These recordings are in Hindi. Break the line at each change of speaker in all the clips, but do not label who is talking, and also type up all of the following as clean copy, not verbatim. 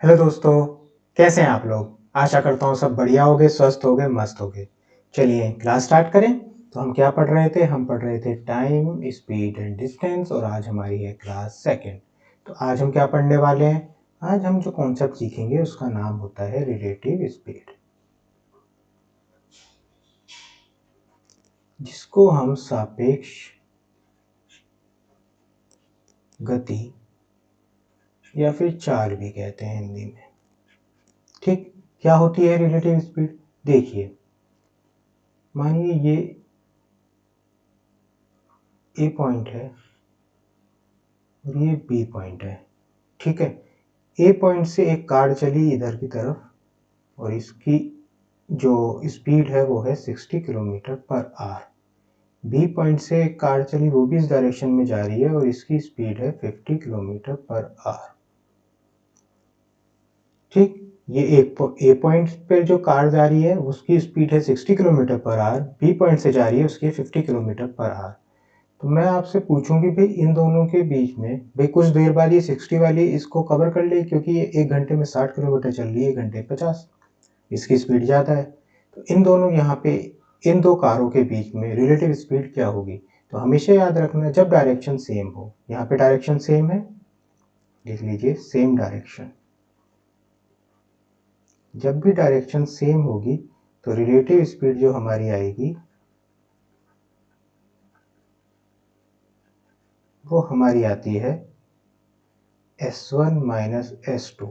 हेलो दोस्तों, कैसे हैं आप लोग? आशा करता हूँ सब बढ़िया होगे, स्वस्थ होगे, मस्त होगे। चलिए क्लास स्टार्ट करें। तो हम क्या पढ़ रहे थे? हम पढ़ रहे थे टाइम, स्पीड एंड डिस्टेंस और आज हमारी है क्लास सेकंड। तो आज हम क्या पढ़ने वाले हैं? आज हम जो कॉन्सेप्ट सीखेंगे उसका नाम होता है रिलेटिव स्पीड, जिसको हम सापेक्ष गति या फिर चाल भी कहते हैं हिंदी में। ठीक, क्या होती है रिलेटिव स्पीड? देखिए, मानिए ये ए पॉइंट है और ये बी पॉइंट है। ठीक है, ए पॉइंट से एक कार चली इधर की तरफ और इसकी जो स्पीड है वो है 60 kilometre per our. B point से एक कार चली, वो भी इस डायरेक्शन में जा रही है और इसकी स्पीड है 50 किलोमीटर पर आवर। ठीक, ये एक ए पॉइंट पे जो कार जा रही है उसकी स्पीड है 60 kilometre per our, B point से जा रही है उसकी 50 किलोमीटर पर आवर। तो मैं आपसे पूछूंगी भाई इन दोनों के बीच में, भाई कुछ देर बाद ये 60 वाली इसको कवर कर ले, क्योंकि ये 1 घंटे में 60 किलोमीटर चल रही है, 1 घंटे 50, इसकी स्पीड ज़्यादा है। तो इन दोनों यहाँ पे इन दो कारों के बीच में रिलेटिव स्पीड क्या होगी? तो हमेशा याद रखना जब डायरेक्शन सेम हो। यहाँ पे डायरेक्शन सेम है, लिख लीजिए सेम डायरेक्शन। जब भी डायरेक्शन सेम होगी तो रिलेटिव स्पीड जो हमारी आएगी वो हमारी आती है S1 माइनस S2,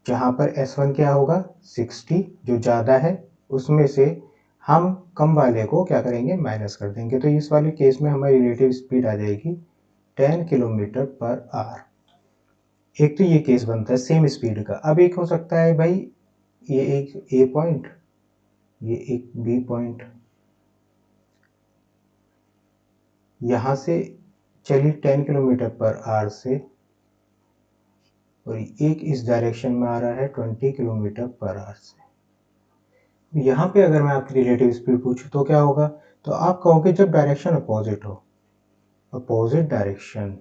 जहाँ पर S1 क्या होगा 60, जो ज़्यादा है उसमें से हम कम वाले को क्या करेंगे, माइनस कर देंगे। तो इस वाले केस में हमारी रिलेटिव स्पीड आ जाएगी 10 किलोमीटर पर आवर। एक तो ये केस बनता है सेम स्पीड का। अब एक हो सकता है भाई ये एक ए पॉइंट, ये एक बी पॉइंट, यहाँ से चली 10 किलोमीटर पर आवर से और एक इस डायरेक्शन में आ रहा है 20 किलोमीटर पर आवर से। यहाँ पे अगर मैं आपकी रिलेटिव स्पीड पूछूं तो क्या होगा? तो आप कहोगे जब डायरेक्शन अपोजिट हो, अपोजिट डायरेक्शन,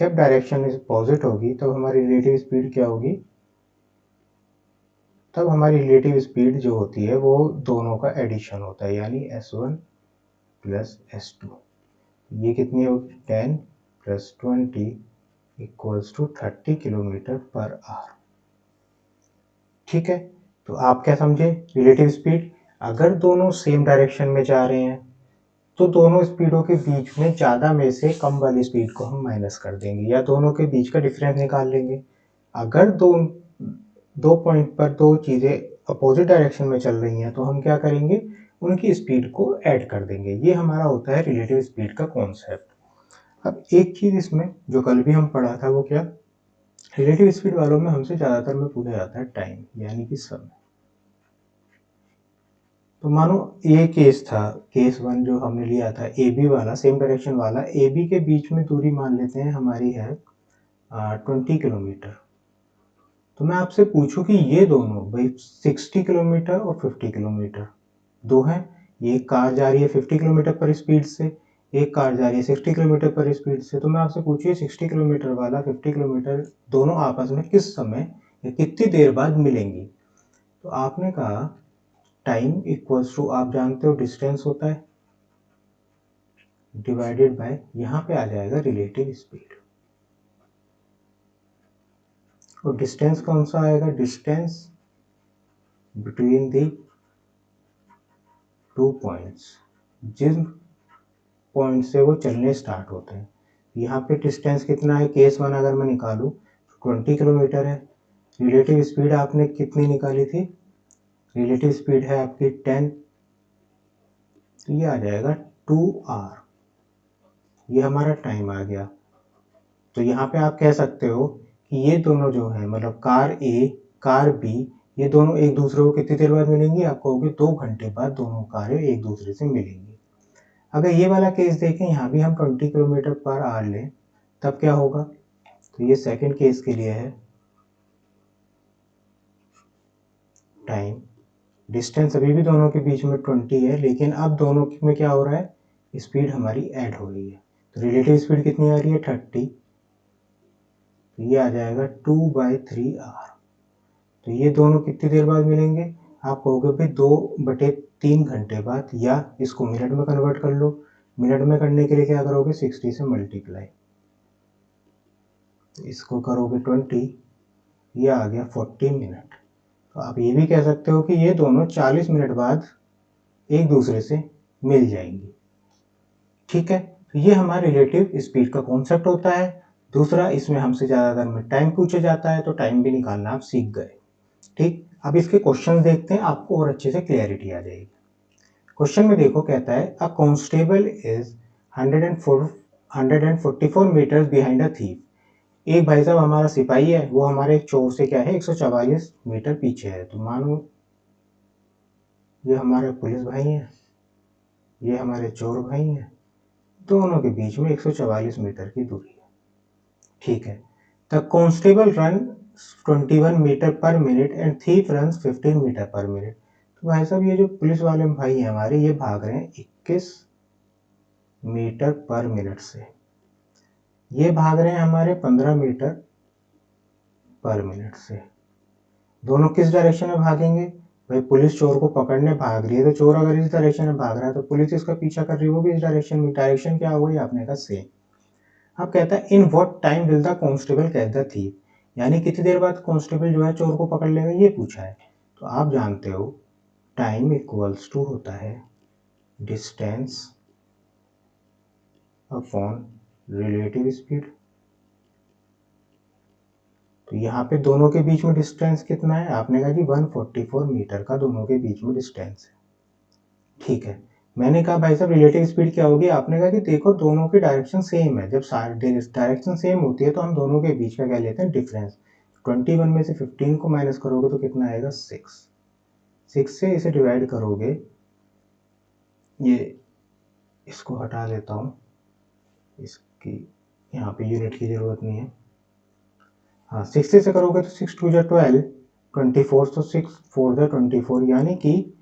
जब डायरेक्शन अपोजिट होगी तब हमारी रिलेटिव स्पीड क्या होगी? तब हमारी रिलेटिव स्पीड जो होती है वो दोनों का एडिशन होता है, यानी S1 प्लस S2। ये कितनी होगी? 10 plus 20 equals to 30 kilometre per hour. ठीक है, तो आप क्या समझे? रिलेटिव स्पीड, अगर दोनों सेम डायरेक्शन में जा रहे हैं तो दोनों स्पीडों के बीच में ज़्यादा में से कम वाली स्पीड को हम माइनस कर देंगे या दोनों के बीच का डिफरेंस निकाल लेंगे। अगर दो दो पॉइंट पर दो चीज़ें अपोजिट डायरेक्शन में चल रही हैं तो हम क्या करेंगे, उनकी स्पीड को ऐड कर देंगे। ये हमारा होता है रिलेटिव स्पीड का कॉन्सेप्ट। अब एक चीज़ इसमें जो कल भी हम पढ़ा था वो क्या, रिलेटिव स्पीड वालों में हमसे ज़्यादातर में पूछा जाता है टाइम, यानी कि समय। तो मानो ये केस था, केस वन जो हमने लिया था ए बी वाला, सेम डायरेक्शन वाला। ए बी के बीच में दूरी मान लेते हैं हमारी है 20 किलोमीटर। तो मैं आपसे पूछूं कि ये दोनों भाई 60 किलोमीटर और 50 किलोमीटर दो हैं, ये कार जा रही है 50 किलोमीटर पर स्पीड से, एक कार जा रही है 60 किलोमीटर पर स्पीड से। तो मैं आपसे पूछिए 60 किलोमीटर वाला 50 किलोमीटर दोनों आपस में किस समय या कितनी देर बाद मिलेंगी? तो आपने कहा टाइम इक्वल्स टू, आप जानते हो डिस्टेंस होता है डिवाइडेड बाय, यहाँ पे आ जाएगा रिलेटिव स्पीड। और डिस्टेंस कौन सा आएगा? Distance between the two points, जिन पॉइंट से वो चलने स्टार्ट होते हैं। यहाँ पे डिस्टेंस कितना है? केस वन अगर मैं निकालूँ 20 किलोमीटर है। रिलेटिव स्पीड आपने कितनी निकाली थी? रिलेटिव स्पीड है आपकी 10, तो ये आ जाएगा 2 आवर। ये हमारा टाइम आ गया। तो यहाँ पे आप कह सकते हो कि ये दोनों जो है, मतलब कार ए कार बी, ये दोनों एक दूसरे को कितनी देर बाद मिलेंगी? आप कहोगे 2 घंटे बाद दोनों कारें एक दूसरे से मिलेंगी। अगर ये वाला केस देखें, यहाँ भी हम 20 किलोमीटर पर आवर लें तब क्या होगा? तो ये सेकंड केस के लिए है। टाइम, डिस्टेंस अभी भी दोनों के बीच में 20 है, लेकिन अब दोनों में क्या हो रहा है? स्पीड हमारी ऐड हो रही है। तो रिलेटिव स्पीड कितनी आ रही है? 30 तो ये आ जाएगा 2/3r। तो ये दोनों कितनी देर बाद मिलेंगे? आप कहोगे भाई 2/3 घंटे बाद, या इसको मिनट में कन्वर्ट कर लो। मिनट में करने के लिए क्या करोगे? 60 से मल्टीप्लाई, तो इसको करोगे 20, ये आ गया 40 मिनट। तो आप ये भी कह सकते हो कि ये दोनों 40 मिनट बाद एक दूसरे से मिल जाएंगी। ठीक है, तो ये हमारा रिलेटिव स्पीड का कॉन्सेप्ट होता है। दूसरा, इसमें हमसे ज़्यादातर में टाइम पूछा जाता है, तो टाइम भी निकालना आप सीख गए। ठीक, अब इसके क्वेश्चन देखते हैं, आपको और अच्छे से क्लियरिटी आ जाएगी। क्वेश्चन में देखो, कहता है a constable is 144 metres behind a thief. एक भाई साहब हमारा सिपाही है, वो हमारे चोर से क्या है 144 मीटर पीछे है। तो मानो ये हमारे पुलिस भाई हैं, ये हमारे चोर भाई हैं, दोनों के बीच में 144 मीटर की दूरी है। ठीक है, the constable run 21 metre per minute and thief run 15 metre per minute. तो भाई साहब ये जो पुलिस वाले भाई हैं हमारे, ये भाग रहे हैं 21 मीटर पर मिनट से, ये भाग रहे हैं हमारे 15 मीटर पर मिनट से। दोनों किस डायरेक्शन में भागेंगे? भाई पुलिस चोर को पकड़ने भाग रही है, तो चोर अगर इस डायरेक्शन में भाग रहा है तो पुलिस इसका पीछा कर रही है, वो भी इस डायरेक्शन में। डायरेक्शन क्या हो गई आपने कहा? सेम। अब कहता है in what time will the constable catch the thief, यानी कितनी देर बाद कांस्टेबल जो है चोर को पकड़ लेगा, ये पूछा है। तो आप जानते हो टाइम इक्वल्स टू होता है डिस्टेंस अपॉन रिलेटिव स्पीड। तो यहाँ पे दोनों के बीच में डिस्टेंस कितना है? आपने कहा कि 144 मीटर का दोनों के बीच में डिस्टेंस है। ठीक है, मैंने कहा भाई साहब रिलेटिव स्पीड क्या होगी? आपने कहा कि देखो दोनों की डायरेक्शन सेम है। जब डायरेक्शन सेम होती है तो हम दोनों के बीच का क्या लेते हैं? डिफरेंस। 21 में से 15 को माइनस करोगे तो कितना आएगा? 6 से इसे डिवाइड करोगे, ये इसको हटा देता हूँ, इसकी यहाँ पे यूनिट की जरूरत नहीं है। हाँ, 60 से करोगे तो 6 2 12, 24, तो 6 4 24, यानी कि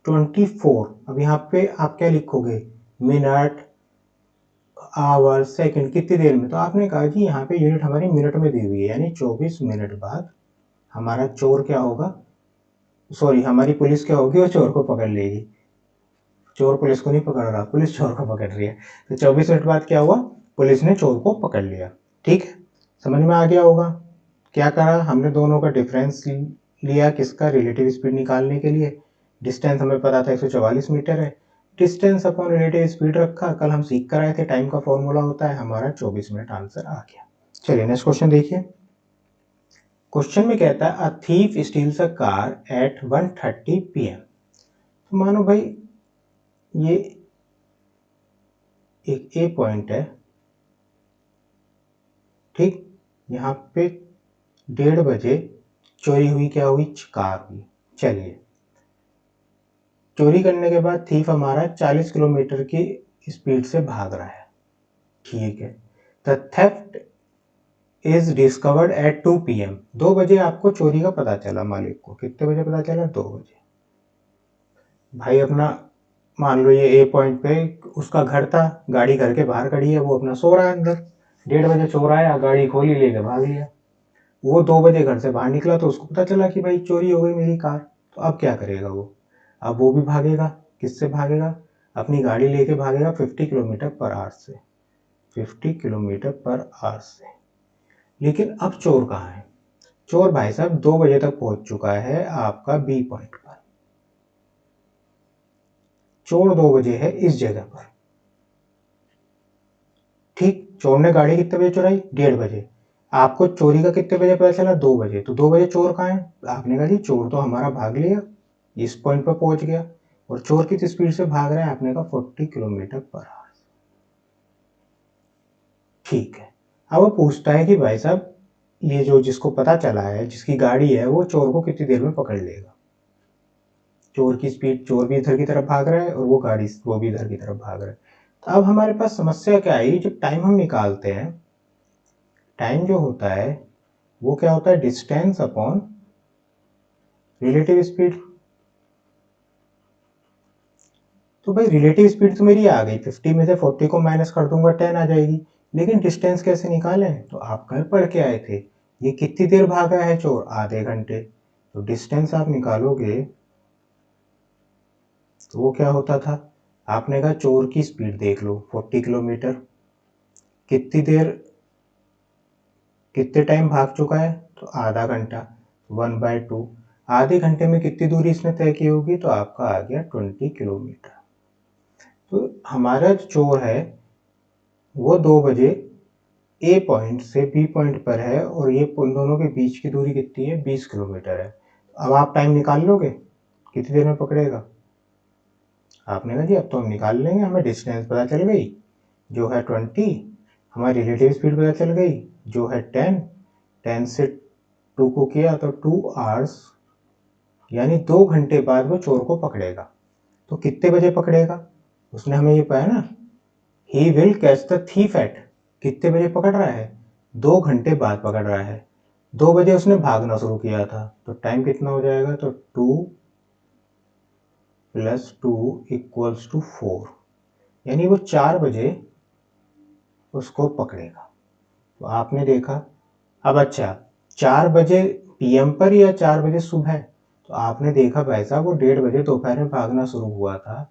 24। अब यहाँ पे आप क्या लिखोगे? मिनट, आवर, सेकंड, कितनी देर में? तो आपने कहा कि यहाँ पे यूनिट हमारी मिनट में दी हुई है, यानी 24 मिनट बाद हमारा चोर क्या होगा, सॉरी हमारी पुलिस क्या होगी, वो चोर को पकड़ लेगी। चोर पुलिस को नहीं पकड़ रहा, पुलिस चोर को पकड़ रही है। तो 24 मिनट बाद क्या हुआ? पुलिस ने चोर को पकड़ लिया। ठीक है, समझ में आ गया होगा। क्या करा हमने? दोनों का डिफरेंस लिया, किसका? रिलेटिव स्पीड निकालने के लिए। डिस्टेंस हमें पता था 144 मीटर है, डिस्टेंस अपॉन रिलेटिव स्पीड रखा। कल हम सीख कर आए थे, टाइम का फॉर्मूला होता है, हमारा 24 मिनट आंसर आ गया। चलिए नेक्स्ट क्वेश्चन देखिए। क्वेश्चन में कहता है a thief steals a car at 1:30 PM। तो मानो भाई ये एक ए पॉइंट है, ठीक, यहाँ पे 1:30 बजे चोरी हुई, क्या हुई? कार हुई। चलिए, चोरी करने के बाद थीफ हमारा 40 किलोमीटर की स्पीड से भाग रहा है। ठीक है, the theft is discovered at 2 PM। 2 बजे आपको चोरी का पता चला, मालिक को कितने बजे पता चला? 2 बजे। भाई अपना मान लो ये ए पॉइंट पे उसका घर था, गाड़ी घर के बाहर खड़ी है, वो अपना सो रहा है अंदर। 1:30 बजे चोर आया, गाड़ी खोली, लेके भाग लिया। वो 2 बजे घर से बाहर निकला तो उसको पता चला कि भाई चोरी हो गई मेरी कार। तो अब क्या करेगा वो? अब वो भी भागेगा। किससे भागेगा? अपनी गाड़ी लेके भागेगा 50 किलोमीटर पर आवर से, 50 किलोमीटर पर आवर से। लेकिन अब चोर कहाँ है? चोर भाई साहब 2 बजे तक पहुंच चुका है आपका बी पॉइंट पर। चोर 2 बजे है इस जगह पर। ठीक, चोर ने गाड़ी कितने बजे चुराई? 1:30 बजे। आपको चोरी का कितने बजे पता चला? 2 बजे। तो 2 बजे चोर कहाँ है? आपने कहा जी चोर तो हमारा भाग लिया, इस पॉइंट पर पहुंच गया। और चोर किस स्पीड से भाग रहा है? आपने कहा 40 किलोमीटर पर आवर। ठीक है, अब वो पूछता है कि भाई साहब ये जो जिसको पता चला है, जिसकी गाड़ी है, वो चोर को कितनी देर में पकड़ लेगा? चोर की स्पीड, चोर भी इधर की तरफ भाग रहा है और वो भी इधर की तरफ भाग रहा है। तो अब हमारे पास समस्या क्या आई? जब टाइम हम निकालते हैं, टाइम जो होता है वो क्या होता है? Distance upon relative speed. तो भाई रिलेटिव स्पीड तो मेरी आ गई, 50 में से 40 को माइनस कर दूंगा 10 आ जाएगी। लेकिन डिस्टेंस कैसे निकालें? तो आप कल पढ़ के आए थे, ये कितनी देर भागा है चोर? आधे घंटे। तो डिस्टेंस आप निकालोगे तो वो क्या होता था? आपने कहा चोर की स्पीड देख लो 40 किलोमीटर, कितनी देर, कितने टाइम भाग चुका है? तो आधा घंटा, 1/2। आधे घंटे में कितनी दूरी इसने तय की होगी? तो आपका आ गया 20 किलोमीटर। तो हमारा जो चोर है वो 2 बजे ए पॉइंट से बी पॉइंट पर है और ये उन दोनों के बीच की दूरी कितनी है? 20 किलोमीटर है। अब आप टाइम निकाल लोगे कितनी देर में पकड़ेगा? आपने कहा जी अब तो हम निकाल लेंगे, हमें डिस्टेंस पता चल गई जो है 20, हमारी रिलेटिव स्पीड पता चल गई जो है 10, 10 से 2 को किया तो 2 आवर्स, यानी 2 घंटे बाद वो चोर को पकड़ेगा। तो कितने बजे पकड़ेगा? उसने हमें ये पाया ना, he will catch the thief at, कितने बजे पकड़ रहा है? 2 घंटे बाद पकड़ रहा है। 2 बजे उसने भागना शुरू किया था, तो टाइम कितना हो जाएगा? तो 2 + 2 = 4, यानी वो 4 बजे उसको पकड़ेगा। तो आपने देखा, अब अच्छा 4 बजे पीएम पर या 4 बजे सुबह? तो आपने देखा भाई साहब वो 1:30 बजे दोपहर में भागना शुरू हुआ था,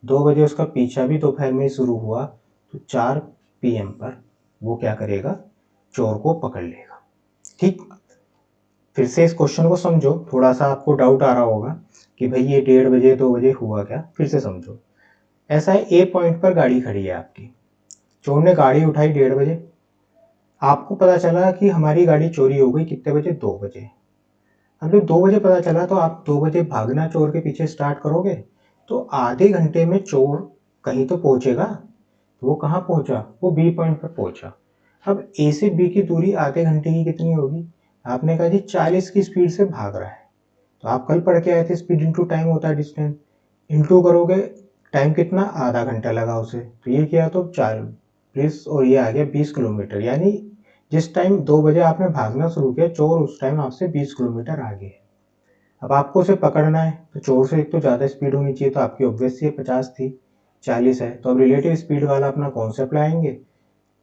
2 बजे उसका पीछा भी दोपहर में ही शुरू हुआ, तो 4 पीएम पर वो क्या करेगा? चोर को पकड़ लेगा। ठीक, फिर से इस क्वेश्चन को समझो, थोड़ा सा आपको डाउट आ रहा होगा कि भाई ये 1:30 बजे 2 बजे हुआ क्या? फिर से समझो। ऐसा है, ए पॉइंट पर गाड़ी खड़ी है आपकी, चोर ने गाड़ी उठाई 1:30 बजे, आपको पता चला कि हमारी गाड़ी चोरी हो गई कितने बजे? 2 बजे। अब जब 2 बजे पता चला तो आप 2 बजे भागना चोर के पीछे स्टार्ट करोगे, तो आधे घंटे में चोर कहीं तो पहुंचेगा। तो वो कहाँ पहुंचा? वो बी पॉइंट पर पहुंचा। अब ए से बी की दूरी आधे घंटे की कितनी होगी? आपने कहा जी 40 की स्पीड से भाग रहा है। तो आप कल पढ़ के आए थे स्पीड इंटू टाइम होता है डिस्टेंस, इंटू करोगे टाइम कितना? आधा घंटा लगा उसे, तो ये किया तो 40 और ये आ गया 20 किलोमीटर, यानी जिस टाइम 2 बजे आपने भागना शुरू किया चोर उस टाइम आपसे 20 किलोमीटर आगे है। अब आपको उसे पकड़ना है तो चोर से एक तो ज़्यादा स्पीड होनी चाहिए, तो आपकी ऑब्वियसली 50 थी, 40 है, तो अब रिलेटिव स्पीड वाला अपना कॉन्सेप्ट लाएंगे।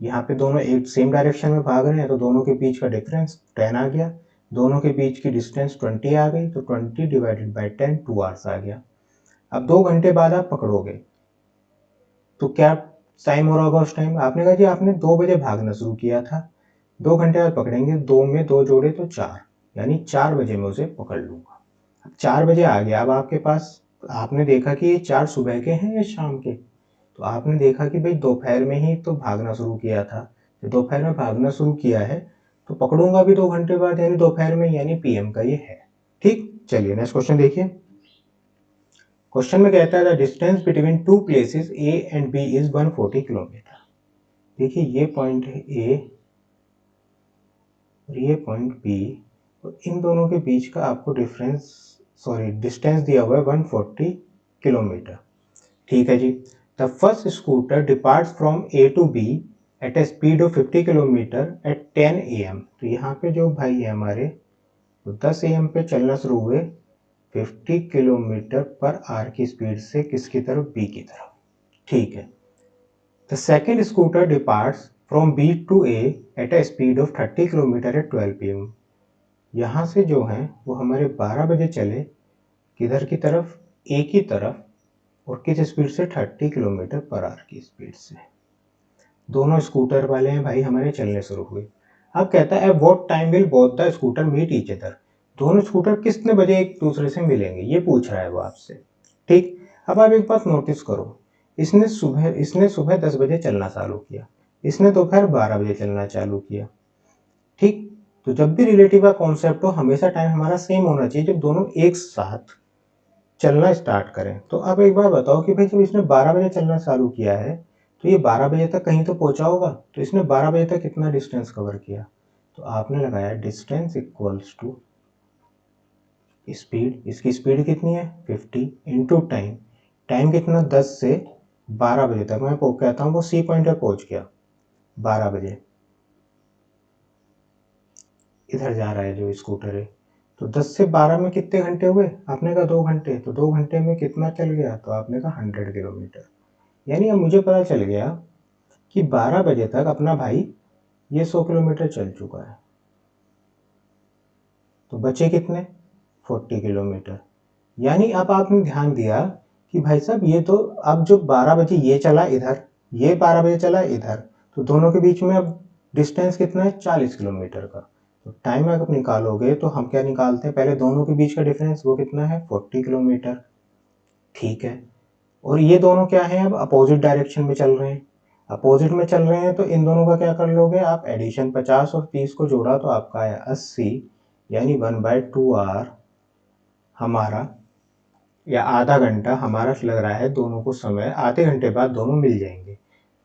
यहाँ पे दोनों एक सेम डायरेक्शन में भाग रहे हैं तो दोनों के बीच का डिफरेंस 10 आ गया, दोनों के बीच की डिस्टेंस 20 आ गई, तो 20 डिवाइडेड बाई 10 2 आवर्स आ गया। अब 2 घंटे बाद आप पकड़ोगे तो क्या टाइम हो रहा होगा उस टाइम? आपने कहा जी आपने 2 बजे भागना शुरू किया था, 2 घंटे बाद पकड़ेंगे, 2 में 2 जोड़े तो 4, यानी 4 बजे मैं उसे पकड़ लूंगा। 4 बजे आ गया, अब आपके पास, आपने देखा कि ये 4 सुबह के हैं या शाम के? तो आपने देखा कि भाई दोपहर में ही तो भागना शुरू किया था, तो दोपहर में भागना शुरू किया है तो पकड़ूंगा भी 2 घंटे बाद, यानी दोपहर में, यानी पीएम का ये है। ठीक, चलिए नेक्स्ट क्वेश्चन देखिए। क्वेश्चन में कहता है the distance between two places A and B is 140 kilometre. देखिए ये पॉइंट है ए और ये पॉइंट बी, और इन दोनों के बीच का आपको डिस्टेंस दिया हुआ है 140 किलोमीटर। ठीक है जी। The first scooter departs from A to B at a speed of 50 kilometre at 10 AM। तो यहाँ पे जो भाई है हमारे, तो 10 AM पे चलना शुरू हुए 50 किलोमीटर पर आवर की स्पीड से, किसकी तरफ? बी की तरफ। ठीक है। The second scooter departs from B to A at a speed of 30 kilometre at 12 PM। यहाँ से जो है वो हमारे 12 बजे चले, किधर की तरफ? ए की तरफ, और किस स्पीड से? 30 किलोमीटर पर आवर की स्पीड से। दोनों स्कूटर वाले हैं भाई हमारे चलने शुरू हुए। अब कहता है what time will both the scooter meet each other. दोनों स्कूटर कितने बजे एक दूसरे से मिलेंगे, ये पूछ रहा है वो आपसे। ठीक, अब आप एक बात नोटिस करो, इसने सुबह 10 बजे चलना चालू किया, इसने दोपहर 12 बजे चलना चालू किया। ठीक, तो जब भी रिलेटिव का कॉन्सेप्ट हो हमेशा टाइम हमारा सेम होना चाहिए जब दोनों एक साथ चलना स्टार्ट करें। तो अब एक बार बताओ कि भाई जब इसने 12 बजे चलना चालू किया है तो ये 12 बजे तक कहीं तो पहुंचा होगा, तो इसने 12 बजे तक कितना डिस्टेंस कवर किया? तो आपने लगाया डिस्टेंस इक्वल्स टू स्पीड, इसकी स्पीड कितनी है? 50 इंटू टाइम, टाइम कितना? 10 से 12 बजे तक, मैं कहता हूँ वो सी पॉइंट पे पहुंच गया 12 बजे, इधर जा रहा है जो स्कूटर है। तो 10 से 12 में कितने घंटे हुए? आपने कहा 2 घंटे, तो 2 घंटे में कितना चल गया? तो आपने कहा 100 किलोमीटर। यानी अब मुझे पता चल गया कि 12 बजे तक अपना भाई ये 100 किलोमीटर चल चुका है, तो बचे कितने 40 किलोमीटर। यानी अब आपने ध्यान दिया कि भाई साहब ये तो अब जो 12 बजे ये चला इधर, ये 12 बजे चला इधर, तो दोनों के बीच में अब डिस्टेंस कितना है 40 किलोमीटर का। तो टाइम अगर निकालोगे तो हम क्या निकालते हैं, पहले दोनों के बीच का डिफरेंस, वो कितना है 40 किलोमीटर। ठीक है, और ये दोनों क्या है अब अपोजिट डायरेक्शन में चल रहे हैं। अपोजिट में चल रहे हैं तो इन दोनों का क्या कर लोगे आप एडिशन, 50 और 30 को जोड़ा तो आपका आया 80, यानी 1/2 आवर हमारा, या आधा घंटा हमारा लग रहा है दोनों को समय, आधे घंटे बाद दोनों मिल जाएंगे।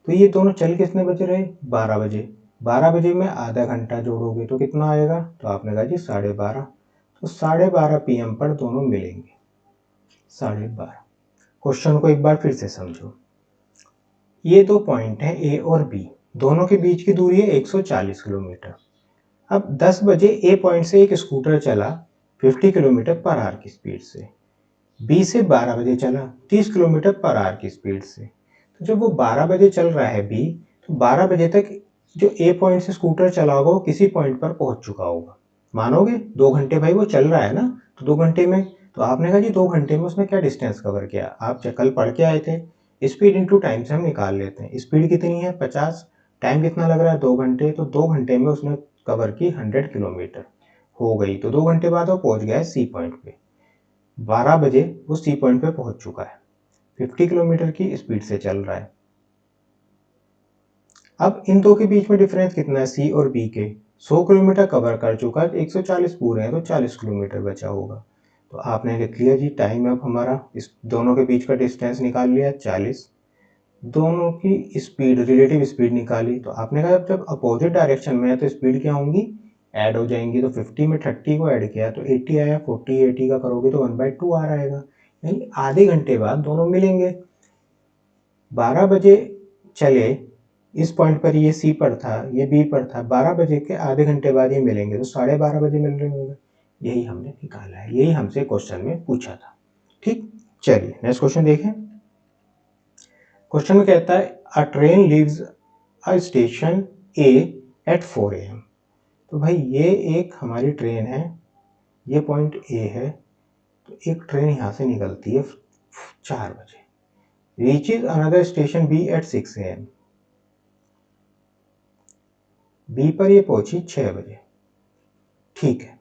तो ये दोनों चल कितने बजे रहे 12 बजे, 12 बजे में आधा घंटा जोड़ोगे तो कितना आएगा, तो आपने कहा जी 12:30, तो 12:30 PM पर दोनों मिलेंगे 12:30। क्वेश्चन को एक बार फिर से समझो, ये दो पॉइंट हैं ए और बी, दोनों के बीच की दूरी है 140 किलोमीटर। अब 10 बजे ए पॉइंट से एक स्कूटर चला 50 किलोमीटर पर आवर की स्पीड से, बी से 12 बजे चला 30 किलोमीटर पर आवर की स्पीड से। तो जब वो 12 बजे चल रहा है बी, तो 12 बजे तक जो ए पॉइंट से स्कूटर चला होगा वो किसी पॉइंट पर पहुंच चुका होगा। मानोगे 2 घंटे भाई वो चल रहा है ना, तो 2 घंटे में, तो आपने कहा जी 2 घंटे में उसने क्या डिस्टेंस कवर किया, आप कल पढ़ के आए थे स्पीड इंटू टाइम से हम निकाल लेते हैं। स्पीड कितनी है 50, टाइम कितना लग रहा है 2 घंटे, तो 2 घंटे में उसने कवर की 100 किलोमीटर हो गई। तो 2 घंटे बाद वो पहुंच गया है सी पॉइंट पे, 12 बजे वो सी पॉइंट पे पहुंच चुका है, 50 किलोमीटर की स्पीड से चल रहा है। अब इन दो के बीच में डिफरेंस कितना है सी और बी के, 100 किलोमीटर कवर कर चुका है, 140 पूरे हैं तो 40 किलोमीटर बचा होगा। तो आपने लिख लिया जी टाइम अब हमारा, इस दोनों के बीच का डिस्टेंस निकाल लिया 40, दोनों की स्पीड रिलेटिव स्पीड निकाली। तो आपने कहा जब अपोजिट डायरेक्शन में है तो स्पीड क्या होंगी, ऐड हो जाएंगी। तो 50 में 30 को ऐड किया तो 80 आया, 40 80 का करोगे तो 1/2 आ आएगा, यानी आधे घंटे बाद दोनों मिलेंगे। 12 बजे चले, इस पॉइंट पर ये सी पर था ये बी पर था, 12 बजे के आधे घंटे बाद ये मिलेंगे तो 12:30 बजे मिल रहे होंगे। यही हमने निकाला है, यही हमसे क्वेश्चन में पूछा था। ठीक, चलिए नेक्स्ट क्वेश्चन देखें। क्वेश्चन में कहता है a train leaves a station A at 4 AM। तो भाई ये एक हमारी ट्रेन है, ये पॉइंट ए है, तो एक ट्रेन यहाँ से निकलती है 4 बजे, reaches another station B at 6 AM। B पर ये पहुंची 6 बजे, ठीक है।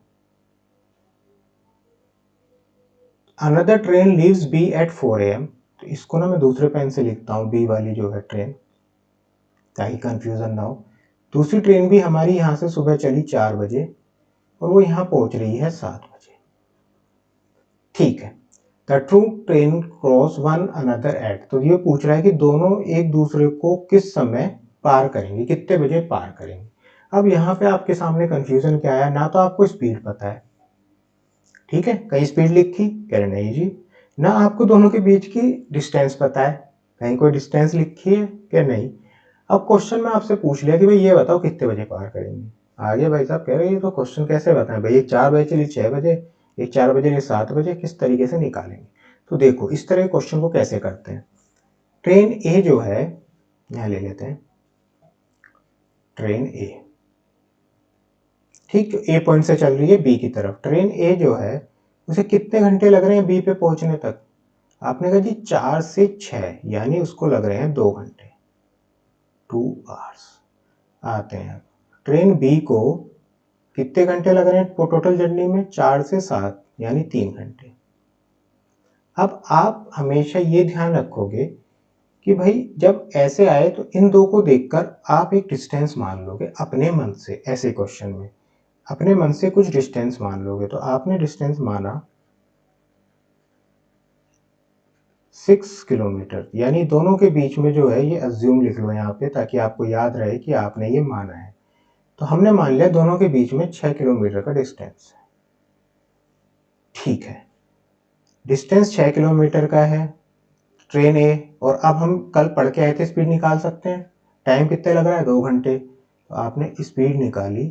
Another train leaves B at 4 AM, तो इसको ना मैं दूसरे पेन से लिखता हूँ, बी वाली जो है ट्रेन, ताकि कंफ्यूजन ना हो। दूसरी ट्रेन भी हमारी यहाँ से सुबह चली 4 बजे और वो यहाँ पहुंच रही है 7 बजे, ठीक है। The two train cross one another at, तो ये पूछ रहा है कि दोनों एक दूसरे को किस समय पार करेंगे, कितने बजे पार करेंगे। अब यहाँ पे आपके सामने कंफ्यूजन क्या है, ना तो आपको स्पीड पता है, ठीक है, कहीं स्पीड लिखी, कह रहे नहीं जी, ना आपको दोनों के बीच की डिस्टेंस पता है, कहीं कोई डिस्टेंस लिखी है क्या नहीं। अब क्वेश्चन में आपसे पूछ लिया कि भाई ये बताओ कितने बजे पार करेंगे। आगे भाई साहब कह रहे हैं तो क्वेश्चन कैसे बताएं भाई, एक 4 बजे चलिए 6 बजे, एक 4 बजे चलिए 7 बजे, किस तरीके से निकालेंगे। तो देखो इस तरह क्वेश्चन को कैसे करते हैं। ट्रेन ए जो है, यहाँ ले लेते हैं ट्रेन ए, ठीक, ए पॉइंट से चल रही है बी की तरफ। ट्रेन ए जो है उसे कितने घंटे लग रहे हैं बी पे पहुंचने तक, आपने कहा जी 4 से 6, यानी उसको लग रहे हैं 2 घंटे, 2 आवर्स। आते हैं ट्रेन बी को कितने घंटे लग रहे हैं टोटल जर्नी में, 4 से 7, यानी 3 घंटे। अब आप हमेशा ये ध्यान रखोगे कि भाई जब ऐसे आए तो इन दो को देखकर आप एक डिस्टेंस मान लोगे अपने मन से, ऐसे क्वेश्चन में अपने मन से कुछ डिस्टेंस मान लोगे। तो आपने डिस्टेंस माना 6 किलोमीटर, यानी दोनों के बीच में जो है ये अज्यूम लिख लो यहाँ पे, ताकि आपको याद रहे कि आपने ये माना है। तो हमने मान लिया दोनों के बीच में 6 किलोमीटर का डिस्टेंस है, ठीक है। डिस्टेंस 6 किलोमीटर का है ट्रेन ए, और अब हम कल पढ़ के आए थे स्पीड निकाल सकते हैं, टाइम कितने लग रहा है 2 घंटे। तो आपने स्पीड निकाली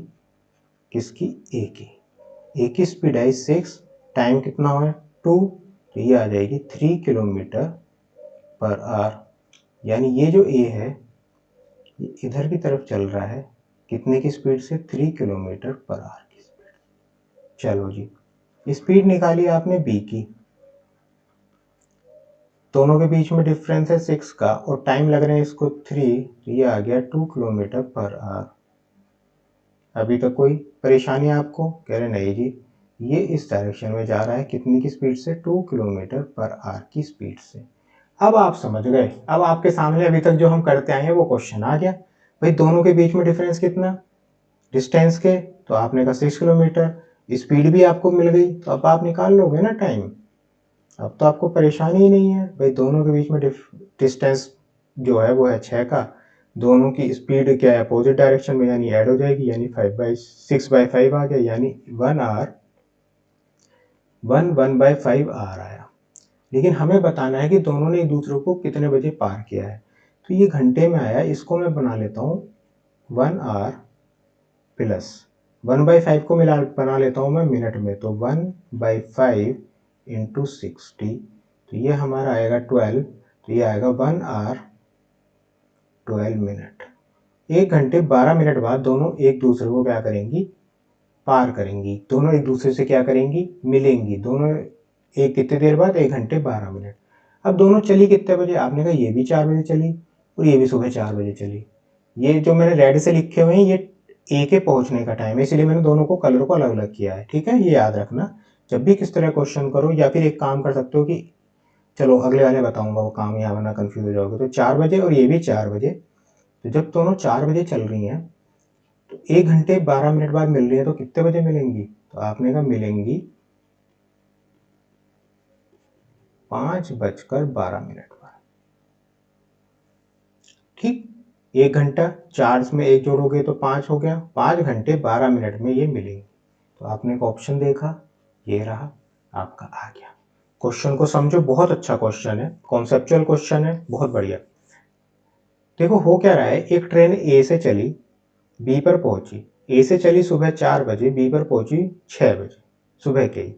किसकी, ए की स्पीड आई 6, टाइम कितना हुआ 2, तो ये आ जाएगी 3 किलोमीटर पर आवर। यानी ये जो ए है ये इधर की तरफ चल रहा है कितने की स्पीड से, 3 किलोमीटर पर आवर की स्पीड। चलो जी, स्पीड निकाली आपने बी की, दोनों के बीच में डिफरेंस है 6 का और टाइम लग रहे हैं इसको 3, तो ये आ गया 2 किलोमीटर पर आवर। अभी तक कोई परेशानी आपको? कह रहे नहीं जी, ये इस डायरेक्शन में जा रहा है कितनी की स्पीड से, 2 किलोमीटर पर आवर की स्पीड से। अब आप समझ गए, अब आपके सामने अभी तक जो हम करते आए हैं वो क्वेश्चन आ गया। भाई दोनों के बीच में डिफरेंस कितना, डिस्टेंस के, तो आपने कहा 6 किलोमीटर, स्पीड भी आपको मिल गई, तो अब आप निकाल लोगे ना टाइम। अब तो आपको परेशानी ही नहीं है। भाई दोनों के बीच में डिस्टेंस जो है वो है 6 का, दोनों की स्पीड क्या है, अपोजिट डायरेक्शन में, यानी ऐड हो जाएगी, यानी 6/5 आ गया, यानी 1/5 आवर आया। लेकिन हमें बताना है कि दोनों ने एक दूसरे को कितने बजे पार किया है, तो ये घंटे में आया, इसको मैं बना लेता हूँ 1 आवर प्लस 1/5 को बना लेता हूँ मैं मिनट में, तो 1/5 इंटू 60, तो ये हमारा आएगा 12, तो ये आएगा 1 आवर 12 मिनट। 1 घंटे 12 मिनट बाद दोनों एक दूसरे को क्या करेंगी, पार करेंगी, दोनों एक दूसरे से क्या करेंगी, मिलेंगी, दोनों एक कितने देर बाद, 1 घंटे 12 मिनट। अब दोनों चली कितने बजे, आपने कहा ये भी 4 बजे चली और ये भी सुबह 4 बजे चली। ये जो मैंने रेड से लिखे हुए हैं ये ए के पहुंचने का टाइम है, इसलिए मैंने दोनों को कलर को अलग अलग किया है, ठीक है, ये याद रखना। जब भी किस तरह क्वेश्चन करो, या फिर एक काम कर सकते हो कि चलो अगले वाले बताऊंगा वो काम, यहाँ वरना कंफ्यूज हो जाओगे। तो 4 बजे और ये भी 4 बजे, तो जब दोनों 4 बजे चल रही हैं तो 1 घंटे 12 मिनट बाद मिल रही है, तो कितने बजे मिलेंगी, तो आपने कहा मिलेंगी 5:12 पर। ठीक, 1 घंटा 4 में 1 जोड़ोगे तो 5 हो गया, 5 घंटे 12 मिनट में ये मिलेंगी। तो आपने एक ऑप्शन देखा, ये रहा आपका आ गया। क्वेश्चन को समझो, बहुत अच्छा क्वेश्चन है, कॉन्सेप्चुअल क्वेश्चन है, बहुत बढ़िया। देखो हो क्या रहा है, एक ट्रेन ए से चली, बी पर पहुंची, ए से चली सुबह 4 बजे, बी पर पहुंची 6 बजे सुबह के ही।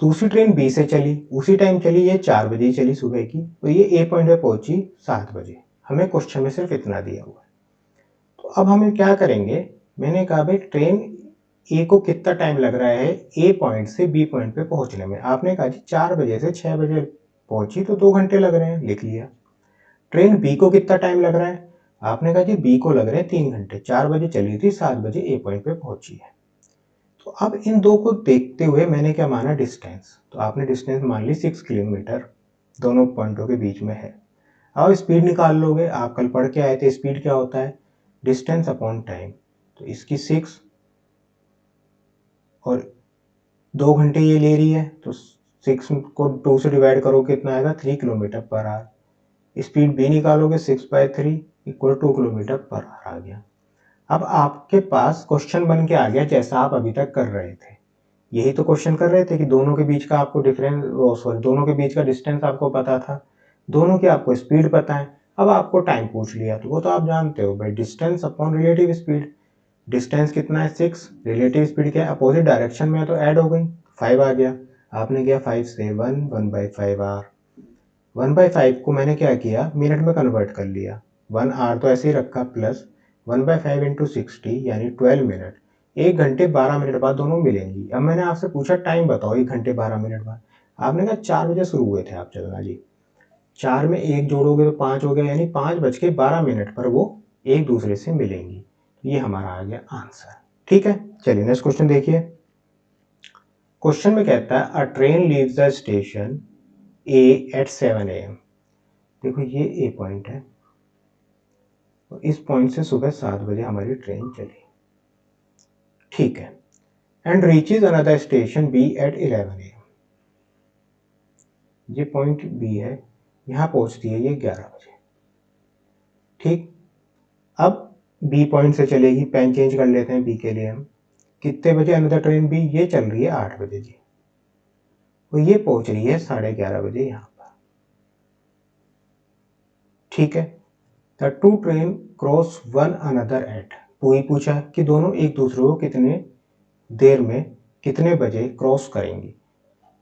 दूसरी ट्रेन बी से चली, उसी टाइम चली, ये 4 बजे ही चली सुबह की, तो ये ए पॉइंट पे पहुंची 7 बजे। हमें क्वेश्चन में सिर्फ इतना दिया हुआ है, तो अब हमें क्या करेंगे, मैंने कहा भाई ट्रेन ए को कितना टाइम लग रहा है ए पॉइंट से बी पॉइंट पे पहुंचने में, आपने कहा जी 4 बजे से 6 बजे पहुंची तो 2 घंटे लग रहे हैं, लिख लिया। ट्रेन बी को कितना टाइम लग रहा है, आपने कहा जी बी को लग रहे हैं 3 घंटे, 4 बजे चली थी, 7 बजे ए पॉइंट पे पहुंची है। तो अब इन दो को देखते हुए मैंने क्या माना, डिस्टेंस, तो आपने डिस्टेंस मान ली 6 किलोमीटर दोनों पॉइंटों के बीच में है। अब स्पीड निकाल लोगे, आप कल पढ़ के आए थे स्पीड क्या होता है, डिस्टेंस अपॉन टाइम, तो इसकी 6 और 2 घंटे ये ले रही है, तो 6 को 2 से डिवाइड करो कितना आएगा, 3 किलोमीटर पर आवर। स्पीड भी निकालोगे 6/3 इक्वल 2 किलोमीटर पर आवर आ गया। अब आपके पास क्वेश्चन बन के आ गया जैसा आप अभी तक कर रहे थे, यही तो क्वेश्चन कर रहे थे कि दोनों के बीच का आपको डिफरेंस, सॉरी दोनों के बीच का डिस्टेंस आपको पता था, दोनों की आपको स्पीड पता है, अब आपको टाइम पूछ लिया, तो वो तो आप जानते हो भाई, distance upon relative speed. Distance कितना है 6, रिलेटिव स्पीड क्या है, अपोजिट डायरेक्शन में है तो ऐड हो गई, 5 आ गया। आपने किया 5 से 1/5 आर, 1/5 को मैंने क्या किया, मिनट में कन्वर्ट कर लिया, 1 आर तो ऐसे ही रखा, प्लस 1/5 इंटू 60 यानी 12 मिनट। 1 घंटे 12 मिनट बाद दोनों मिलेंगी। अब मैंने आपसे पूछा टाइम बताओ 1 घंटे 12 मिनट बाद, आपने कहा 4 बजे शुरू हुए थे आप चलना जी, 4 में 1 जोड़ोगे तो 5 हो गया, यानी 5:12 पर वो एक दूसरे से मिलेंगी। ये हमारा आ गया आंसर। ठीक है, चलिए नेक्स्ट क्वेश्चन देखिए। क्वेश्चन में कहता है a train leaves the station A at 7 AM। देखो ये ए पॉइंट है और इस पॉइंट से सुबह 7 बजे हमारी ट्रेन चली, ठीक है, and reaches another station B at 11 AM। ये पॉइंट बी है, यहाँ पहुंचती है ये 11 बजे, ठीक। अब बी पॉइंट से चलेगी, पेन चेंज कर लेते हैं बी के लिए हम, कितने बजे अनदर ट्रेन बी, ये चल रही है 8 बजे जी, तो ये पहुंच रही है 11:30 बजे यहाँ पर, ठीक है। The two train cross one another at, वही पूछा कि दोनों एक दूसरे को कितने देर में, कितने बजे क्रॉस करेंगी।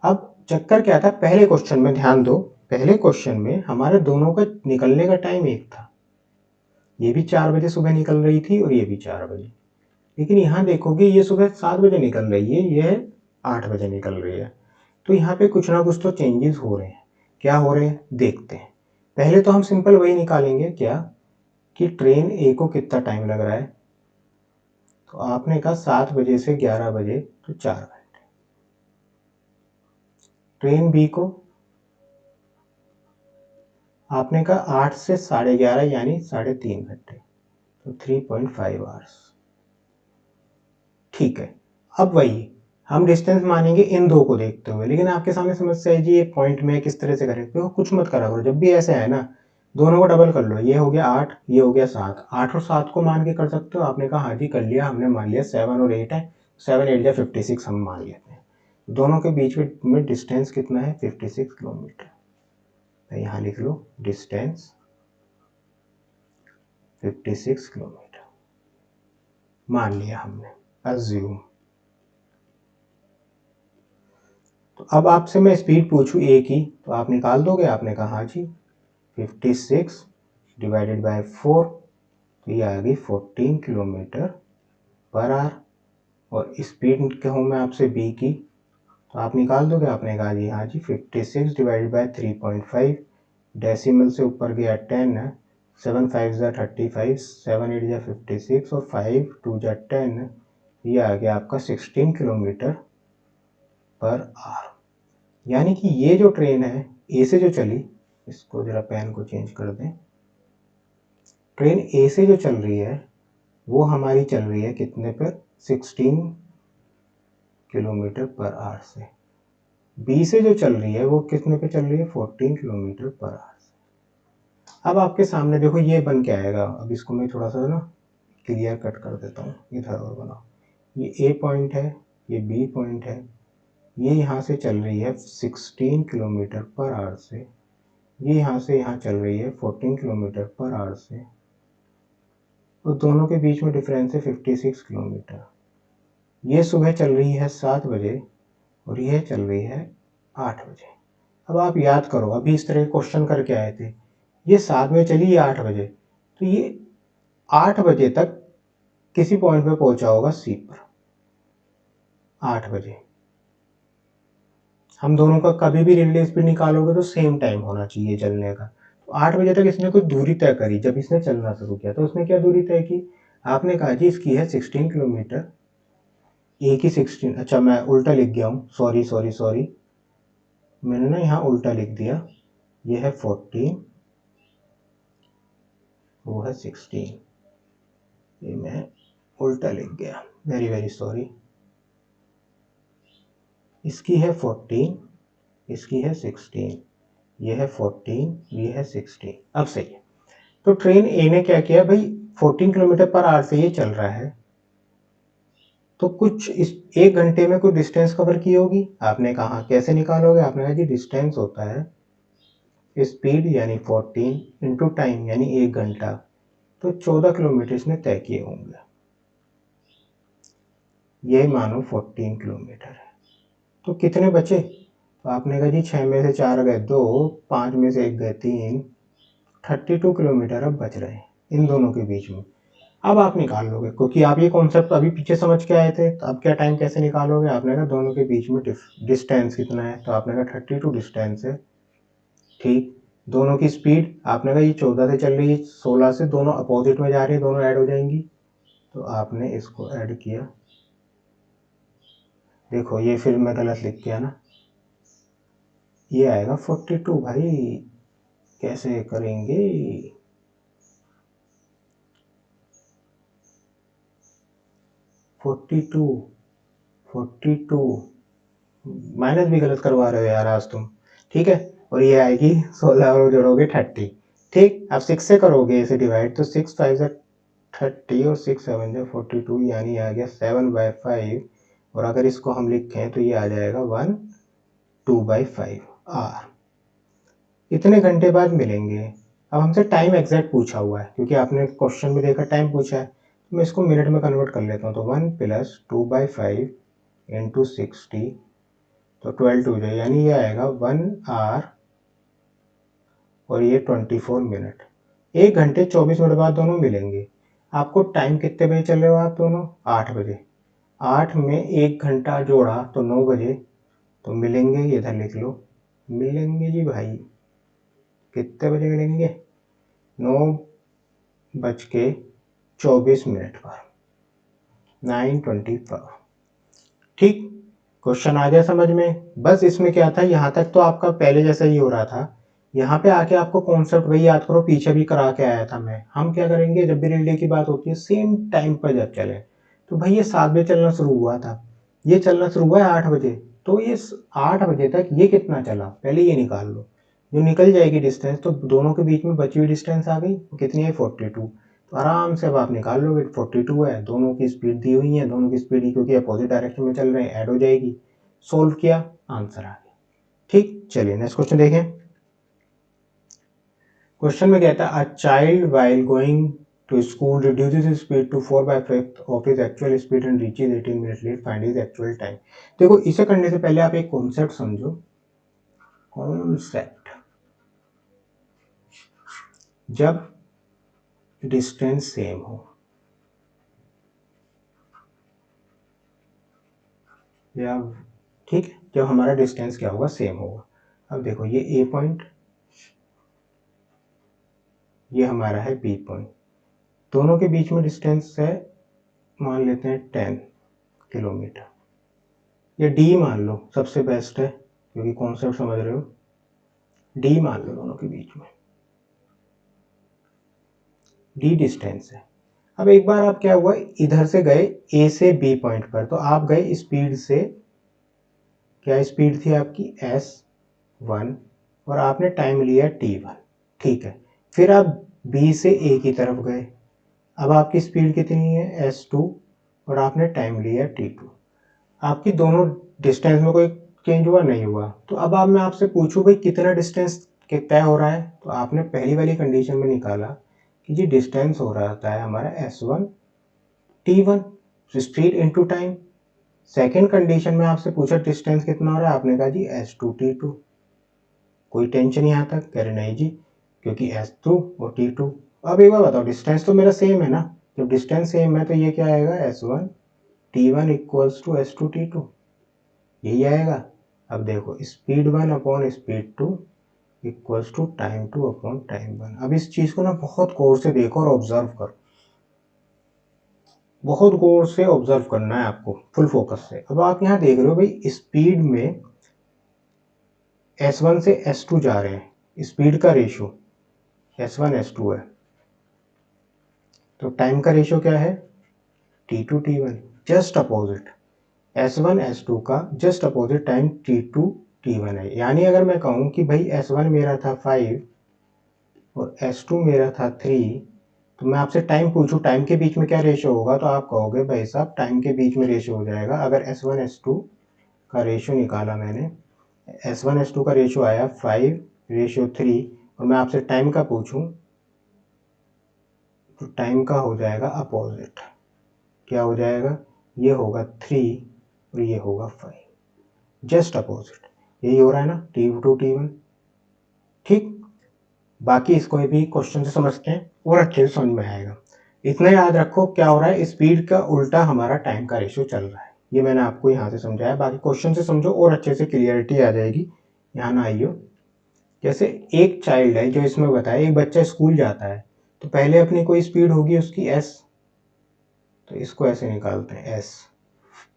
अब चक्कर क्या था, पहले क्वेश्चन में ध्यान दो, पहले क्वेश्चन में हमारे दोनों का निकलने का टाइम एक था, ये भी 4 बजे सुबह निकल रही थी और ये भी 4 बजे, लेकिन यहाँ देखोगे ये सुबह 7 बजे निकल रही है, ये 8 बजे निकल रही है। तो यहाँ पे कुछ ना कुछ तो चेंजेस हो रहे हैं। क्या हो रहे हैं देखते हैं। पहले तो हम सिंपल वही निकालेंगे क्या कि ट्रेन ए को कितना टाइम लग रहा है। तो आपने कहा 7 बजे से 11 बजे तो 4 घंटे। ट्रेन बी को आपने कहा 8 से 11:30 यानी 3.5 घंटे, तो 3.5 आवर्स। ठीक है, अब वही हम डिस्टेंस मानेंगे इन दो को देखते हुए, लेकिन आपके सामने समस्या है जी ये पॉइंट में किस तरह से करें। देखो कुछ मत करा करो, जब भी ऐसे है ना दोनों को डबल कर लो, ये हो गया 8, ये हो गया 7, 8 और 7 को मान के कर सकते हो। आपने कहा हाँ जी कर लिया, हमने मान लिया 7 और 8 है, 7 8 या 56 हम मान लेते हैं। दोनों के बीच में डिस्टेंस कितना है 56 किलोमीटर। तो यहाँ लिख लो डिस्टेंस 56 किलोमीटर मान लिया हमने, अज्यूम। तो अब आपसे मैं स्पीड पूछूं ए की तो आप निकाल दोगे। आपने कहा हाँ जी, 56 डिवाइडेड बाय 4, तो ये आ गई 14 किलोमीटर पर आवर। और स्पीड कहूँ मैं आपसे बी की तो आप निकाल दोगे। आपने कहा जी हाँ जी, 56 डिवाइडेड बाय 3.5, डेसिमल से ऊपर गया 10 है, 7 5 जा 35, 7 8 जा 56 और 5 2 जा 10, ये आ गया आपका 16 किलोमीटर पर आवर। यानी कि ये जो ट्रेन है ए से जो चली, इसको जरा पेन को चेंज कर दें, ट्रेन ए से जो चल रही है वो हमारी चल रही है कितने पर 16 किलोमीटर पर आवर से। बी से जो चल रही है वो कितने पे चल रही है 14 किलोमीटर पर आवर से। अब आपके सामने देखो ये बन के आएगा। अब इसको मैं थोड़ा सा ना क्लियर कट कर देता हूँ, इधर और बनाओ। ये ए पॉइंट है, ये बी पॉइंट है, ये यहाँ से चल रही है 16 किलोमीटर पर आवर से, ये यहाँ से यहाँ चल रही है 14 किलोमीटर पर आवर से, और दोनों के बीच में डिफरेंस है 56 किलोमीटर। ये सुबह चल रही है 7 बजे और यह चल रही है 8 बजे। अब आप याद करो अभी इस तरह के क्वेश्चन करके आए थे, ये 7 बजे चली, ये 8 बजे, तो ये 8 बजे तक किसी पॉइंट पे पहुंचा होगा सी पर। 8 बजे हम दोनों का कभी भी रिलेटिव स्पीड निकालोगे तो सेम टाइम होना चाहिए चलने का। तो 8 बजे तक इसने कुछ दूरी तय करी। जब इसने चलना शुरू किया तो उसने क्या दूरी तय की। आपने कहा जी इसकी है 16 किलोमीटर, ए की 16, अच्छा मैं उल्टा लिख गया हूँ, सॉरी सॉरी सॉरी, मैंने ना यहाँ उल्टा लिख दिया। ये है 14, वो है 16, ये मैं उल्टा लिख गया, वेरी वेरी सॉरी। इसकी है 14, इसकी है 16, ये है 14, ये है 16। अब सही है। तो ट्रेन ए ने क्या किया भाई, 14 किलोमीटर पर आवर से ये चल रहा है, तो कुछ इस 1 घंटे में कुछ डिस्टेंस कवर की होगी। आपने कहा कैसे निकालोगे। आपने कहा जी डिस्टेंस होता है स्पीड यानी 14 इंटू टाइम यानी 1 घंटा, तो 14 किलोमीटर इसने तय किए होंगे। ये मानो 14 किलोमीटर है, तो कितने बचे। तो आपने कहा जी 6 में से 4 गए 2, 5 में से 1 गए 3, 32 किलोमीटर अब बच रहे हैं इन दोनों के बीच में। अब आप निकाल लोगे क्योंकि आप ये कॉन्सेप्ट अभी पीछे समझ के आए थे, तो अब क्या टाइम कैसे निकालोगे। आपने कहा दोनों के बीच में डिस्टेंस कितना है, तो आपने कहा 32 डिस्टेंस है। ठीक, दोनों की स्पीड आपने कहा ये 14 से चल रही है, 16 से, दोनों अपोजिट में जा रही है, दोनों ऐड हो जाएंगी, तो आपने इसको ऐड किया। देखो ये फिर मैं गलत लिख किया ना, ये आएगा 42 भाई, कैसे करेंगे। 42 42 माइनस भी गलत करवा रहे हो यार आज तुम। ठीक है, और ये आएगी 16 और जोड़ोगे 30। ठीक, अब 6 से करोगे इसे डिवाइड, तो 6 5 जा 30 और 6 7 जा 42, यानी आ गया 7/5। और अगर इसको हम लिखें तो ये आ जाएगा 1 2/5 आर। इतने घंटे बाद मिलेंगे। अब हमसे टाइम एग्जैक्ट पूछा हुआ है क्योंकि आपने क्वेश्चन में देखा टाइम पूछा है, तो मैं इसको मिनट में कन्वर्ट कर लेता हूँ। तो 1 + 2/5 इंटू 60, तो 12 टू जाए, यानी ये आएगा 1 आवर और ये 24 मिनट। 1 घंटे 24 मिनट बाद दोनों मिलेंगे। आपको टाइम कितने बजे चल रहे हो आप दोनों? 8 बजे। 8 में 1 घंटा जोड़ा तो 9 बजे तो मिलेंगे, इधर लिख लो, मिलेंगे जी भाई। कितने बजे मिलेंगे? 9:24 पर, 9:24। ठीक, क्वेश्चन आ गया समझ में। बस इसमें क्या था, यहाँ तक तो आपका पहले जैसा ही हो रहा था। यहाँ पे आके आपको कॉन्सेप्ट वही याद करो, पीछे भी करा के आया था मैं। हम क्या करेंगे, जब भी रिले की बात होती है सेम टाइम पर जब चले, तो भाई ये 7 बजे चलना शुरू हुआ था, ये चलना शुरू हुआ है 8 बजे, तो ये 8 बजे तक ये कितना चला, पहले ये निकाल लो। जो निकल जाएगी डिस्टेंस, तो दोनों के बीच में बची हुई डिस्टेंस आ गई, कितनी है 42। तो आराम से अब आप निकाल लोगे, 42 है, दोनों की स्पीड दी हुई है, दोनों की स्पीड क्योंकि अपोजिट डायरेक्शन में चल रहे हैं ऐड हो जाएगी। सोल्व किया, आंसर आ गया। ठीक, चलिए नेक्स्ट क्वेश्चन देखें। क्वेश्चन में कहता है a child while going to school reduces his speed to 4/5 of his actual speed and reaches 18 minutes late, find his actual time। देखो, इसे करने से पहले आप एक कॉन्सेप्ट समझो। कॉन्सेप्ट, जब डिस्टेंस सेम हो, या ठीक, जब हमारा डिस्टेंस क्या होगा, सेम होगा। अब देखो, ये ए पॉइंट, ये हमारा है बी पॉइंट, दोनों के बीच में डिस्टेंस है, मान लेते हैं 10 किलोमीटर, या डी मान लो, सबसे बेस्ट है क्योंकि कॉन्सेप्ट समझ रहे हो। डी मान लो दोनों के बीच में, डी डिस्टेंस है। अब एक बार आप क्या हुआ, इधर से गए ए से बी पॉइंट पर, तो आप गए स्पीड से, क्या स्पीड थी आपकी s1, और आपने टाइम लिया t1, ठीक है। फिर आप बी से ए की तरफ गए, अब आपकी स्पीड कितनी है s2, और आपने टाइम लिया t2। आपकी दोनों डिस्टेंस में कोई चेंज हुआ नहीं हुआ। तो अब मैं आपसे पूछूं भाई कितना डिस्टेंस तय हो रहा है, तो आपने पहली वाली कंडीशन में निकाला कि जी डिस्टेंस हो रहा है हमारा s1 t1, speed into time. Second condition में आपसे पूछा डिस्टेंस कितना हो रहा है, आपने कहा जी s2 t2। कोई टेंशन यहाँ तक? कह रहे नहीं जी, क्योंकि s2 और t2। अब एक बार बताओ, डिस्टेंस तो मेरा सेम है ना, जब डिस्टेंस सेम है तो ये क्या आएगा, s1 t1 equals to s2 t2, यही आएगा। अब देखो, speed 1 upon speed 2 equals to time 2 upon time 1। अब इस चीज को ना बहुत गौर से देखो और ऑब्जर्व करो, बहुत गौर से ऑब्जर्व करना है आपको, फुल फोकस से। अब आप यहाँ देख रहे हो भाई, स्पीड में S1 से S2 जा रहे हैं, स्पीड का रेशियो S1 S2 है, तो टाइम का रेशियो क्या है T2 T1, just opposite. S1 S2 का just opposite time T2 T1 है। यानी अगर मैं कहूँ कि भाई S1 मेरा था 5 और S2 मेरा था 3, तो मैं आपसे टाइम पूछूं टाइम के बीच में क्या रेशियो होगा, तो आप कहोगे भाई साहब टाइम के बीच में रेशियो हो जाएगा। अगर S1 S2 का रेशियो निकाला मैंने, S1 S2 का रेशियो आया 5:3, और मैं आपसे टाइम का पूछूं तो टाइम का हो जाएगा अपोजिट। क्या हो जाएगा, ये होगा 3 और ये होगा 5, जस्ट अपोजिट। यही हो रहा है ना, T2 T1। ठीक, बाकी इसको भी क्वेश्चन से समझते हैं और अच्छे से समझ में आएगा। इतना याद रखो, क्या हो रहा है, स्पीड का उल्टा हमारा टाइम का रेशियो चल रहा है। ये मैंने आपको यहाँ से समझाया, बाकी क्वेश्चन से समझो और अच्छे से क्लियरिटी आ जाएगी। यहाँ ना आइयो, जैसे एक चाइल्ड है, जो इसमें बताया, एक बच्चा स्कूल जाता है, तो पहले अपनी कोई स्पीड होगी उसकी s, तो इसको ऐसे निकालते हैं, s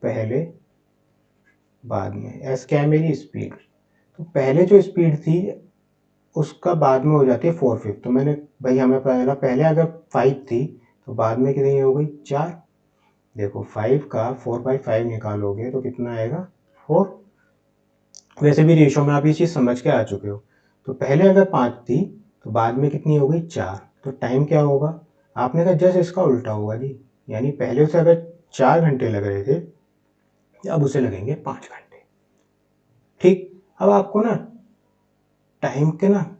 पहले बाद में, s क्या है मेरी स्पीड, तो पहले जो स्पीड थी उसका बाद में हो जाती है 4/5। तो मैंने भाई हमें पहले अगर 5 थी तो बाद में कितनी हो गई 4। देखो 5 का 4/5 निकालोगे तो कितना आएगा 4। वैसे भी रेशो में आप ये चीज़ समझ के आ चुके हो। तो पहले अगर 5 थी तो बाद में कितनी हो गई 4, तो टाइम क्या होगा, आपने कहा जस्ट इसका उल्टा होगा जी। यानी पहले उसे अगर 4 घंटे लग रहे थे, अब उसे लगेंगे 5 घंटे। ठीक, अब आपको ना टाइम के ना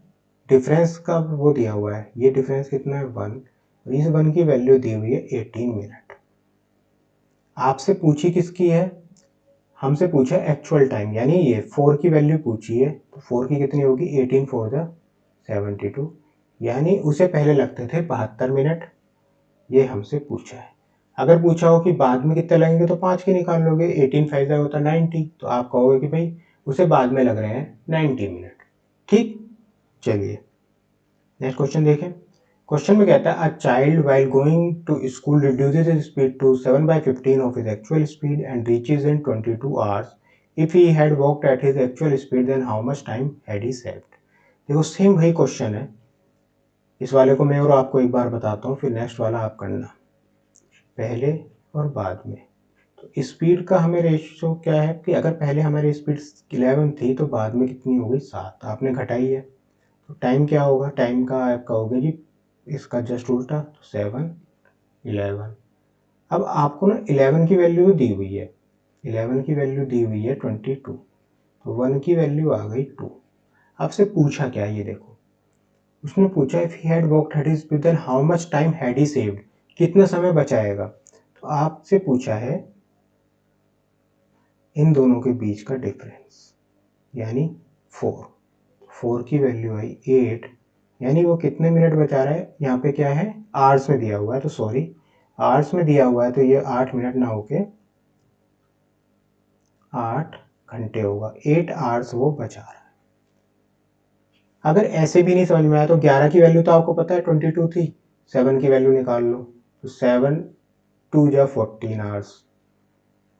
डिफरेंस का वो दिया हुआ है, ये डिफरेंस कितना है 1, और इस 1 की वैल्यू दी हुई है 18 मिनट। आपसे पूछी किसकी है, हमसे पूछा एक्चुअल टाइम, यानी ये 4 की वैल्यू पूछी है, तो 4 की कितनी होगी 18 4 जा 72, यानी उसे पहले लगते थे 72 मिनट, ये हमसे पूछा है। अगर पूछा हो कि बाद में कितने लगेंगे तो 5 के निकाल लोगे, 18 5 होता है 90, तो आप कहोगे कि भाई उसे बाद में लग रहे हैं 90 मिनट। ठीक, चलिए नेक्स्ट क्वेश्चन देखें। क्वेश्चन में कहता है a child while going to school reduces his speed to 7/15 of his actual speed and reaches in 22 hours. If he had walked at his actual speed then how much time had he saved. देखो सेम वही क्वेश्चन है, इस वाले को मैं और आपको एक बार बताता हूँ, फिर नेक्स्ट वाला आप करना, पहले और बाद में। तो स्पीड का हमें रेशियो क्या है कि अगर पहले हमारी स्पीड 11 थी तो बाद में कितनी हो गई 7, आपने घटाई है। तो टाइम क्या होगा, टाइम का आप कहोगे जी इसका जस्ट उल्टा, 7 11। अब आपको ना 11 की वैल्यू दी हुई है, 11 की वैल्यू दी हुई है 22, तो 1 की वैल्यू आ गई 2। आपसे पूछा क्या, ये देखो उसने पूछा if he had walked at his speed then how much time had he saved, कितना समय बचाएगा। तो आपसे पूछा है इन दोनों के बीच का डिफरेंस, यानी 4, 4 की वैल्यू आई 8, यानी वो कितने मिनट बचा रहा है। यहाँ पे क्या है आवर्स में दिया हुआ है, तो सॉरी आवर्स में दिया हुआ है, तो ये 8 मिनट ना होके 8 घंटे होगा, 8 आवर्स वो बचा रहा है। अगर ऐसे भी नहीं समझ में आया तो 11 की वैल्यू तो आपको पता है 22 थी, 7 की वैल्यू निकाल लो, तो 7 2 जा 14 आवर्स,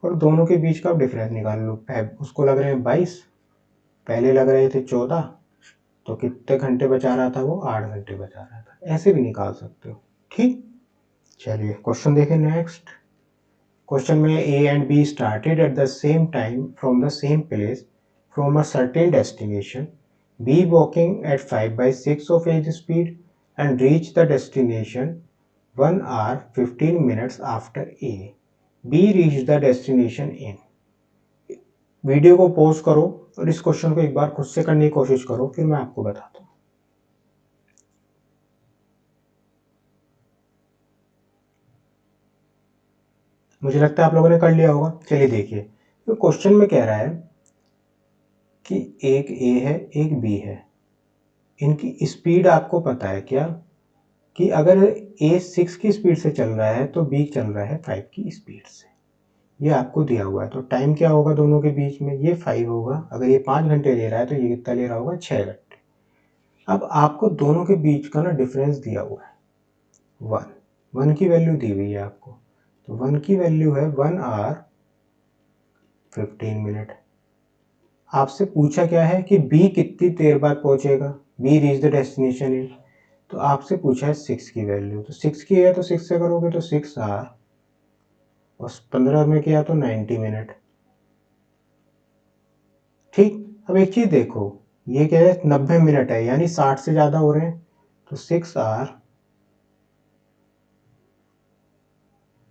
और दोनों के बीच का डिफरेंस निकाल लो। उसको लग रहे हैं 22, पहले लग रहे थे 14, तो कितने घंटे बचा रहा था वो, 8 घंटे बचा रहा था। ऐसे भी निकाल सकते हो। ठीक, चलिए क्वेश्चन देखें नेक्स्ट। क्वेश्चन में A and B started at the same time from the same place from a certain destination, B walking at 5/6 of his speed and reach the destination 1 hour 15 minutes after A. B reached the destination in। Video को पॉज करो और इस क्वेश्चन को एक बार खुद से करने की कोशिश करो, फिर मैं आपको बताता हूँ। मुझे लगता है आप लोगों ने कर लिया होगा। चलिए देखिए, तो क्वेश्चन में कह रहा है कि एक ए है एक बी है, इनकी स्पीड आपको पता है क्या कि अगर ए 6 की स्पीड से चल रहा है तो बी चल रहा है 5 की स्पीड से, ये आपको दिया हुआ है। तो टाइम क्या होगा दोनों के बीच में, ये 5 होगा, अगर ये 5 घंटे ले रहा है तो ये कितना ले रहा होगा 6 घंटे। अब आपको दोनों के बीच का ना डिफरेंस दिया हुआ है 1 की वैल्यू दी हुई है आपको, तो 1 की वैल्यू है 1 आवर 15 मिनट। आपसे पूछा क्या है कि बी कितनी देर बाद पहुंचेगा, B reach the destination in, तो आपसे पूछा है 6 की वैल्यू, तो 6 की है तो 6 से करोगे तो 6 आवर, और 15 में किया तो 90 मिनट। ठीक, अब एक चीज देखो, ये क्या है 90 मिनट है, यानी 60 से ज्यादा हो रहे हैं, तो 6 hour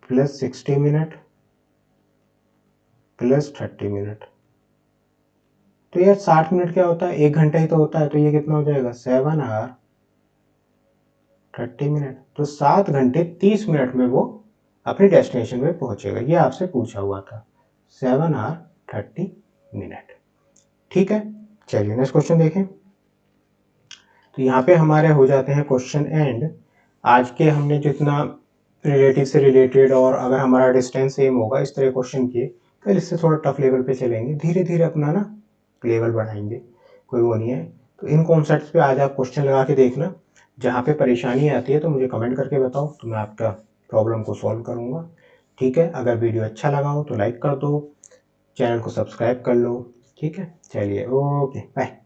plus 60 minute plus 30 minute, तो यार 60 मिनट क्या होता है, 1 घंटा ही तो होता है, तो ये कितना हो जाएगा 7 आवर 30 मिनट, तो 7 घंटे 30 मिनट में वो अपने डेस्टिनेशन में पहुंचेगा। ये आपसे पूछा हुआ था 7 आवर 30 मिनट। ठीक है, चलिए नेक्स्ट क्वेश्चन देखें। तो यहाँ पे हमारे हो जाते हैं क्वेश्चन एंड। आज के हमने जितना रिलेटिव से रिलेटेड और अगर हमारा डिस्टेंस सेम होगा इस तरह क्वेश्चन किए, कल इससे थोड़ा टफ लेवल पे चलेंगे, धीरे धीरे अपना ना लेवल बढ़ाएंगे, कोई वो नहीं है। तो इन कॉन्सेप्ट्स पे आज आप क्वेश्चन लगा के देखना, जहाँ पे परेशानी आती है तो मुझे कमेंट करके बताओ, तो मैं आपका प्रॉब्लम को सॉल्व करूँगा। ठीक है, अगर वीडियो अच्छा लगा हो तो लाइक कर दो, चैनल को सब्सक्राइब कर लो। ठीक है, चलिए ओके बाय।